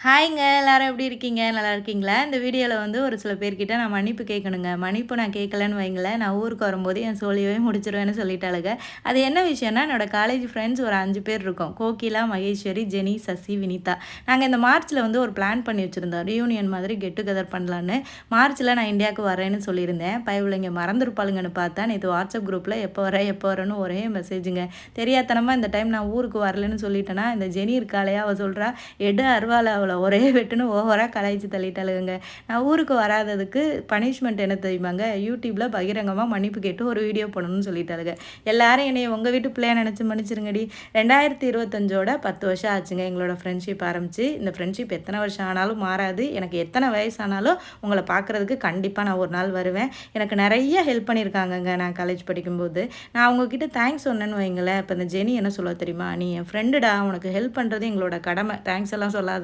ஹாய்ங்க எல்லாரும் எப்படி இருக்கீங்க? நல்லா இருக்கீங்களா? இந்த வீடியோல வந்து ஒரு சில பேர்கிட்ட நான் மன்னிப்பு கேட்கணுங்க. மன்னிப்பு நான் கேட்கலன்னு வைங்களேன், நான் ஊருக்கு வரும்போது என் சோலியவே முடிச்சுருவேன்னு சொல்லிட்டாளுக. அது என்ன விஷயம்னா, என்னோட காலேஜ் ஃப்ரெண்ட்ஸ் ஒரு 5 பேர் இருக்கோம். கோகிலா, மகேஸ்வரி, ஜெனி, சசி, வினிதா. நாங்க இந்த மார்ச்ல வந்து ஒரு பிளான் பண்ணி வச்சிருந்தோம். ரியூனியன் மாதிரி கெட் டுகெதர் பண்ணலான்னு. மார்ச்ல நான் இந்தியாவுக்கு வரேன்னு சொல்லியிருந்தேன். பயவுளைங்க மறந்துருப்பாளுங்கன்னு பார்த்தா, நேத்து வாட்ஸ்அப் குரூப்ல எப்போ வர எப்போ வரேன்னு ஒரே மெசேஜுங்க. தெரியாத்தனமா இந்த டைம் நான் ஊருக்கு வரலன்னு சொல்லிட்டேனா, இந்த ஜெனி இருக்காளே அவ சொல்றா, "எடு அருவாள அவள ஒரே வெட்டுன்னு ஓவரா கலாய்ச்சி தள்ளிட்டாளுங்க. நான் ஊருக்கு வராததுக்கு பனிஷ்மெண்ட் என்ன தெரியுமாங்க? யூடியூப்ல பகிரங்கமா மன்னிப்பு கேட்டு ஒரு வீடியோ போடணும்னு சொல்லிட்டாளுங்க. எல்லாரும் என்னைய உங்க வீட்டு பிள்ளையா நினைச்சு மன்னிச்சிருங்கடி. 2025ஓட 10 வருஷம் ஆச்சுங்க எங்களோட ஃப்ரெண்ட்ஷிப் ஆரம்பிச்சு. இந்த ஃப்ரெண்ட்ஷிப் எத்தனை வருஷம் ஆனாலும் மாறாது. எனக்கு எத்தனை வயசானாலும் உங்கள பார்க்குறதுக்கு கண்டிப்பா நான் ஒரு நாள் வருவேன். எனக்கு நெறைய ஹெல்ப் பண்ணியிருக்காங்கங்க நான் காலேஜ் படிக்கும்போது. நான் அவங்ககிட்ட தேங்க்ஸ் சொன்னேன்னு வைங்களேன், இப்ப இந்த ஜெனி என்ன சொல்லுவா தெரியுமா? "நீ என் ஃப்ரெண்டுடா. உனக்கு ஹெல்ப் பண்றது எங்களோட கடமை. தேங்க்ஸ் எல்லாம் சொல்லாத."